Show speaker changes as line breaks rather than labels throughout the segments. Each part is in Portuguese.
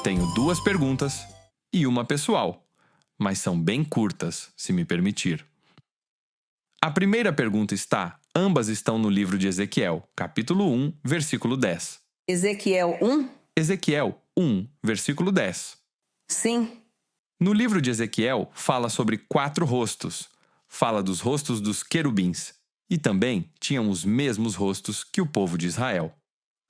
Tenho 2 perguntas e uma pessoal, mas são bem curtas, se me permitir. A primeira pergunta ambas estão no livro de Ezequiel, capítulo 1, versículo 10.
Ezequiel 1?
Ezequiel 1, versículo 10.
Sim.
No livro de Ezequiel, fala sobre 4 rostos. Fala dos rostos dos querubins. E também tinham os mesmos rostos que o povo de Israel.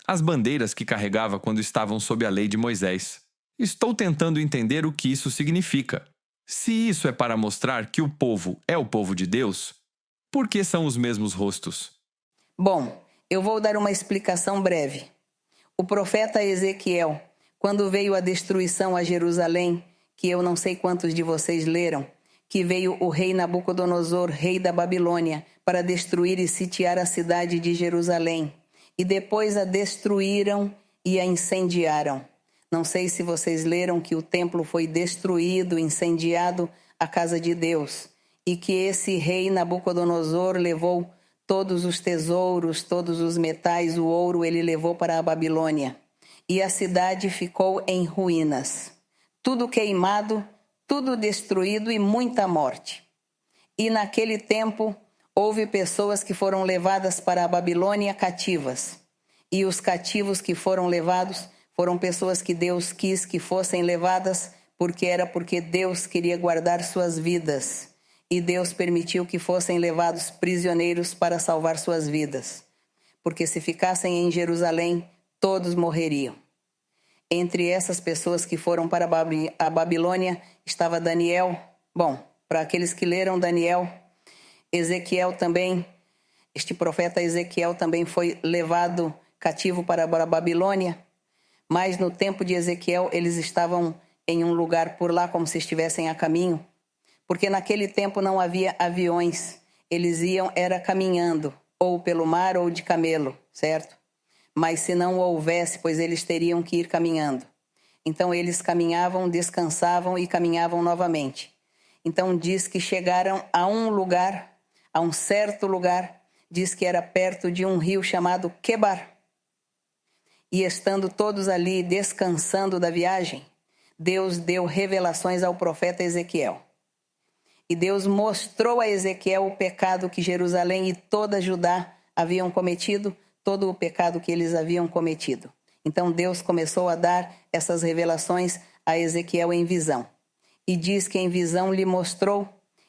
As bandeiras que carregava quando estavam sob a lei de Moisés. Estou tentando entender o que isso significa. Se isso é para mostrar que o povo é o povo de Deus, por que são os mesmos rostos?
Bom, eu vou dar uma explicação breve. O profeta Ezequiel, quando veio a destruição a Jerusalém, que eu não sei quantos de vocês leram, que veio o rei Nabucodonosor, rei da Babilônia, para destruir e sitiar a cidade de Jerusalém. E depois a destruíram e a incendiaram. Não sei se vocês leram que o templo foi destruído, incendiado, a casa de Deus. E que esse rei Nabucodonosor levou todos os tesouros, todos os metais, o ouro, ele levou para a Babilônia. E a cidade ficou em ruínas. Tudo queimado, tudo destruído e muita morte. E naquele tempo houve pessoas que foram levadas para a Babilônia cativas. E os cativos que foram levados foram pessoas que Deus quis que fossem levadas, porque Deus queria guardar suas vidas. E Deus permitiu que fossem levados prisioneiros para salvar suas vidas. Porque se ficassem em Jerusalém, todos morreriam. Entre essas pessoas que foram para a Babilônia estava Daniel. Bom, para aqueles que leram Daniel, Ezequiel também, este profeta Ezequiel também foi levado cativo para a Babilônia. Mas no tempo de Ezequiel eles estavam em um lugar por lá como se estivessem a caminho. Porque naquele tempo não havia aviões, eles era caminhando, ou pelo mar ou de camelo, certo? Mas se não houvesse, pois eles teriam que ir caminhando. Então eles caminhavam, descansavam e caminhavam novamente. Então diz que chegaram a um lugar, a um certo lugar, diz que era perto de um rio chamado Quebar. E estando todos ali descansando da viagem, Deus deu revelações ao profeta Ezequiel. E Deus mostrou a Ezequiel o pecado que Jerusalém e toda Judá haviam cometido, todo o pecado que eles haviam cometido. Então Deus começou a dar essas revelações a Ezequiel em visão. E diz que em visão lhe mostrou,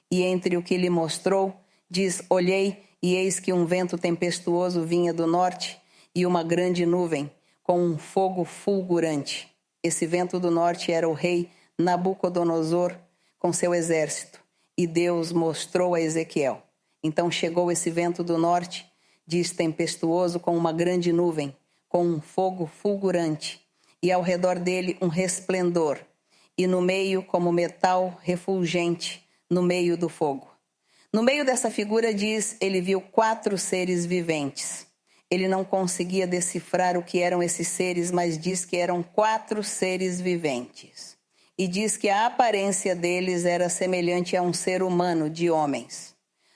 e entre o que lhe mostrou, diz, olhei, e eis que um vento tempestuoso vinha do norte, e uma grande nuvem, com um fogo fulgurante. Esse vento do norte era o rei Nabucodonosor com seu exército. E Deus mostrou a Ezequiel. Então chegou esse vento do norte, diz tempestuoso, com uma grande nuvem, com um fogo fulgurante, e ao redor dele um resplendor, e no meio como metal refulgente, no meio do fogo. No meio dessa figura, diz, ele viu 4 seres viventes. Ele não conseguia decifrar o que eram esses seres, mas diz que eram 4 seres viventes. E diz que a aparência deles era semelhante a um ser humano, de homens.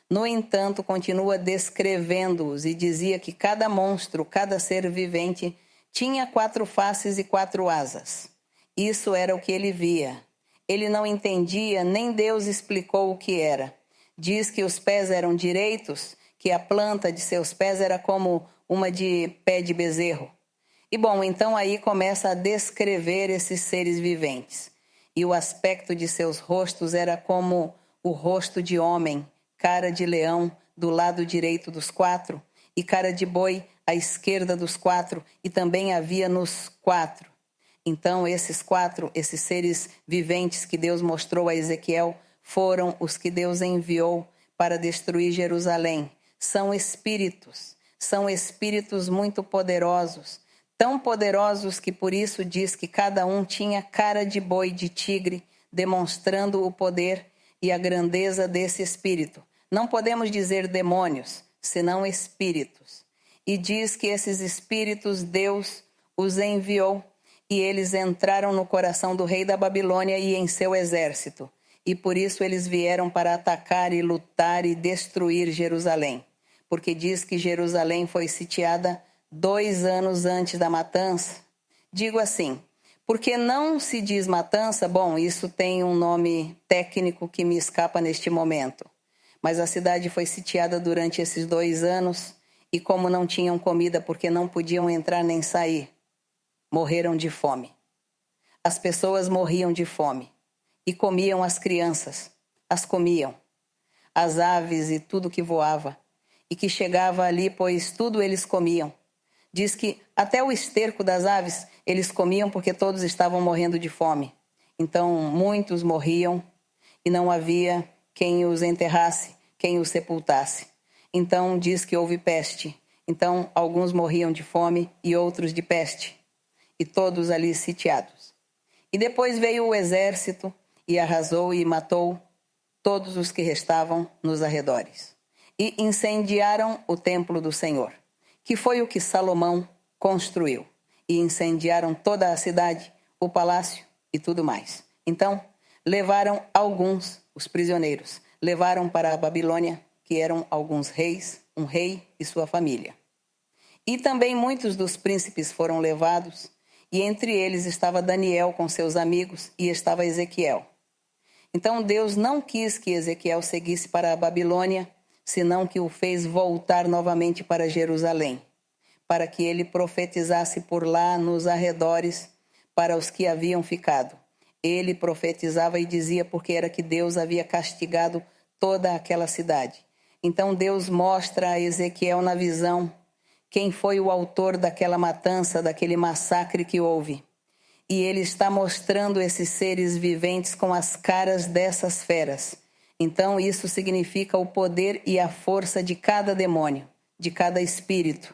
No entanto, continua descrevendo-os e dizia que cada monstro, cada ser vivente, tinha 4 faces e 4 asas. Isso era o que ele via. Ele não entendia, nem Deus explicou o que era. Diz que os pés eram direitos, que a planta de seus pés era como uma de pé de bezerro. E bom, então aí começa a descrever esses seres viventes. E o aspecto de seus rostos era como o rosto de homem, cara de leão do lado direito dos 4, e cara de boi à esquerda dos 4, e também havia nos 4. Então esses seres viventes que Deus mostrou a Ezequiel, foram os que Deus enviou para destruir Jerusalém. São espíritos muito poderosos, tão poderosos que por isso diz que cada um tinha cara de boi, de tigre, demonstrando o poder e a grandeza desse espírito. Não podemos dizer demônios, senão espíritos. E diz que esses espíritos Deus os enviou e eles entraram no coração do rei da Babilônia e em seu exército. E por isso eles vieram para atacar e lutar e destruir Jerusalém. Porque diz que Jerusalém foi sitiada 2 anos antes da matança. Digo assim, Porque não se diz matança, bom, isso tem um nome técnico que me escapa neste momento. Mas a cidade foi sitiada durante esses 2 anos e como não tinham comida porque não podiam entrar nem sair, morreram de fome. As pessoas morriam de fome e comiam as crianças, as comiam, as aves e tudo que voava e que chegava ali, pois tudo eles comiam. Diz que até o esterco das aves eles comiam porque todos estavam morrendo de fome. Então muitos morriam e não havia quem os enterrasse, quem os sepultasse. Então diz que houve peste. Então alguns morriam de fome e outros de peste. E todos ali sitiados. E depois veio o exército e arrasou e matou todos os que restavam nos arredores. E incendiaram o templo do Senhor, que foi o que Salomão construiu. E incendiaram toda a cidade, o palácio e tudo mais. Então, levaram alguns, os prisioneiros, levaram para a Babilônia, que eram alguns reis, um rei e sua família. E também muitos dos príncipes foram levados, e entre eles estava Daniel com seus amigos e estava Ezequiel. Então Deus não quis que Ezequiel seguisse para a Babilônia, senão que o fez voltar novamente para Jerusalém, para que ele profetizasse por lá nos arredores para os que haviam ficado. Ele profetizava e dizia porque era que Deus havia castigado toda aquela cidade. Então Deus mostra a Ezequiel na visão quem foi o autor daquela matança, daquele massacre que houve. E ele está mostrando esses seres viventes com as caras dessas feras. Então isso significa o poder e a força de cada demônio, de cada espírito.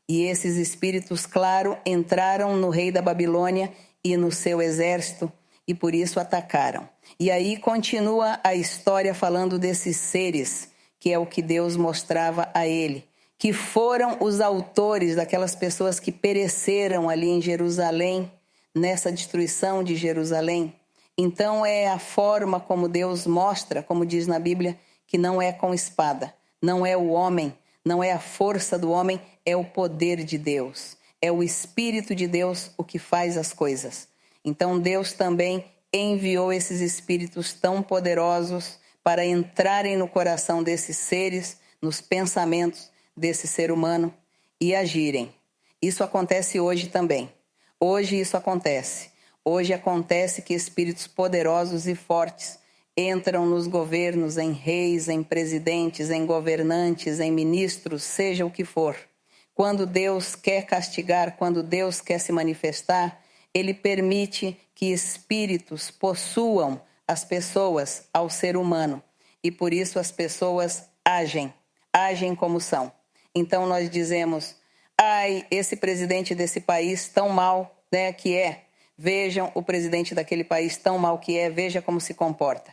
E esses espíritos, claro, entraram no rei da Babilônia e no seu exército e por isso atacaram. E aí continua a história falando desses seres, que é o que Deus mostrava a ele, que foram os autores daquelas pessoas que pereceram ali em Jerusalém, nessa destruição de Jerusalém. Então é a forma como Deus mostra, como diz na Bíblia, que não é com espada, não é o homem, não é a força do homem, é o poder de Deus. É o Espírito de Deus o que faz as coisas. Então Deus também enviou esses espíritos tão poderosos para entrarem no coração desses seres, nos pensamentos desse ser humano e agirem. Isso acontece hoje também. Hoje isso acontece. Hoje acontece que espíritos poderosos e fortes entram nos governos, em reis, em presidentes, em governantes, em ministros, seja o que for. Quando Deus quer castigar, quando Deus quer se manifestar, Ele permite que espíritos possuam as pessoas, ao ser humano. E por isso as pessoas agem como são. Então nós dizemos, ai, esse presidente desse país tão mal, né, que é. Vejam o presidente daquele país tão mal que é, veja como se comporta.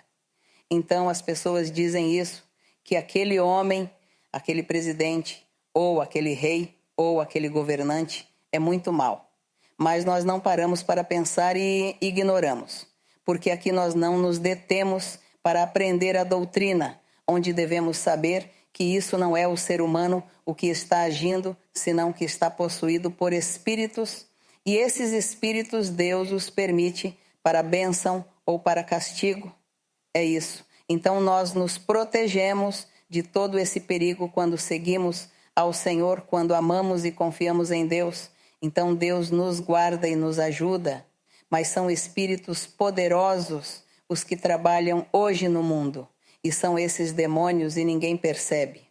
Então as pessoas dizem isso, que aquele homem, aquele presidente, ou aquele rei, ou aquele governante é muito mal. Mas nós não paramos para pensar e ignoramos, porque aqui nós não nos detemos para aprender a doutrina, onde devemos saber que isso não é o ser humano o que está agindo, senão que está possuído por espíritos, e esses espíritos Deus os permite para bênção ou para castigo. É isso. Então nós nos protegemos de todo esse perigo quando seguimos ao Senhor, quando amamos e confiamos em Deus. Então Deus nos guarda e nos ajuda, mas são espíritos poderosos os que trabalham hoje no mundo. E são esses demônios e ninguém percebe.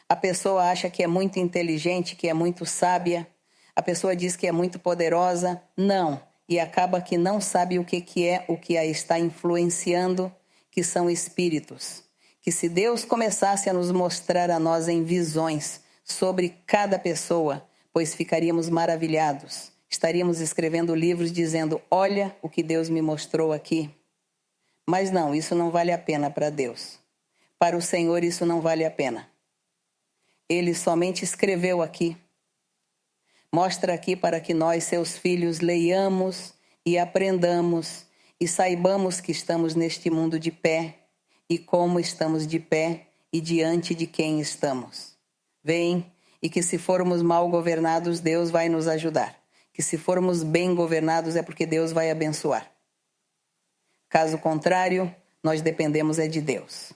A pessoa acha que é muito inteligente, que é muito sábia. A pessoa diz que é muito poderosa. Não. E acaba que não sabe o que é o que a está influenciando, que são espíritos. Que se Deus começasse a nos mostrar a nós em visões sobre cada pessoa, pois ficaríamos maravilhados. Estaríamos escrevendo livros dizendo, olha o que Deus me mostrou aqui. Mas não, isso não vale a pena para Deus. Para o Senhor isso não vale a pena. Ele somente escreveu aqui. Mostra aqui para que nós, seus filhos, leiamos e aprendamos e saibamos que estamos neste mundo de pé e como estamos de pé e diante de quem estamos. Vem, e que se formos mal governados, Deus vai nos ajudar. que se formos bem governados é porque Deus vai abençoar. Caso contrário, nós dependemos é de Deus.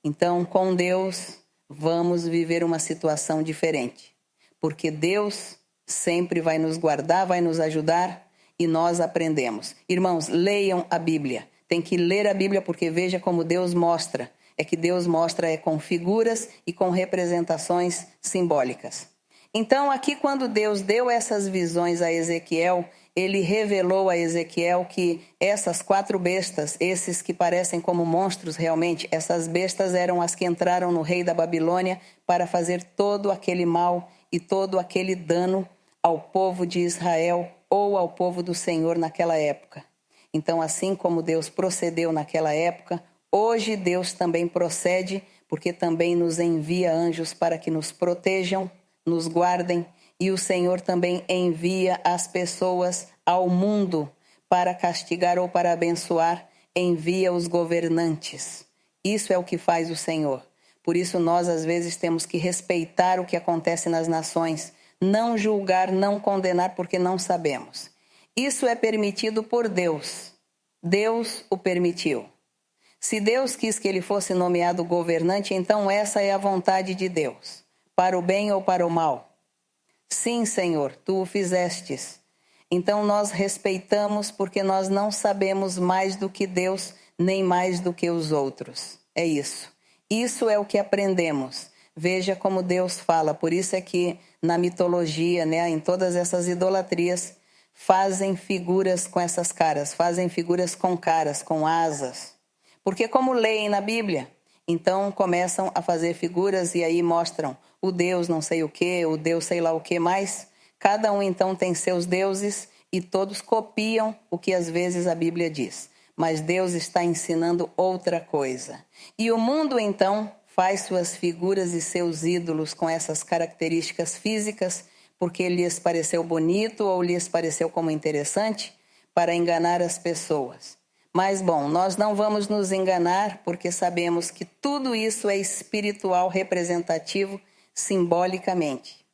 Então, com Deus, vamos viver uma situação diferente, porque Deus sempre vai nos guardar, vai nos ajudar e nós aprendemos. Irmãos, leiam a Bíblia. Tem que ler a Bíblia porque veja como Deus mostra. É que Deus mostra com figuras e com representações simbólicas. Então, aqui quando Deus deu essas visões a Ezequiel, ele revelou a Ezequiel que essas 4 bestas, esses que parecem como monstros realmente, essas bestas eram as que entraram no rei da Babilônia para fazer todo aquele mal e todo aquele dano ao povo de Israel ou ao povo do Senhor naquela época. Então, assim como Deus procedeu naquela época, hoje Deus também procede, porque também nos envia anjos para que nos protejam, nos guardem, e o Senhor também envia as pessoas ao mundo para castigar ou para abençoar, envia os governantes. Isso é o que faz o Senhor. Por isso nós às vezes temos que respeitar o que acontece nas nações, não julgar, não condenar, porque não sabemos. Isso é permitido por Deus. Deus o permitiu. Se Deus quis que ele fosse nomeado governante, então essa é a vontade de Deus, para o bem ou para o mal. Sim, Senhor, tu o fizestes. Então nós respeitamos porque nós não sabemos mais do que Deus, nem mais do que os outros. É isso. Isso é o que aprendemos. Veja como Deus fala. Por isso é que na mitologia, em todas essas idolatrias, fazem figuras com essas caras, fazem figuras com caras, com asas. Porque como leem na Bíblia, então começam a fazer figuras e aí mostram o Deus não sei o que, o Deus sei lá o que mais. Cada um então tem seus deuses e todos copiam o que às vezes a Bíblia diz. Mas Deus está ensinando outra coisa. E o mundo então faz suas figuras e seus ídolos com essas características físicas porque lhes pareceu bonito ou lhes pareceu como interessante para enganar as pessoas. Mas, bom, nós não vamos nos enganar porque sabemos que tudo isso é espiritual, representativo, simbolicamente.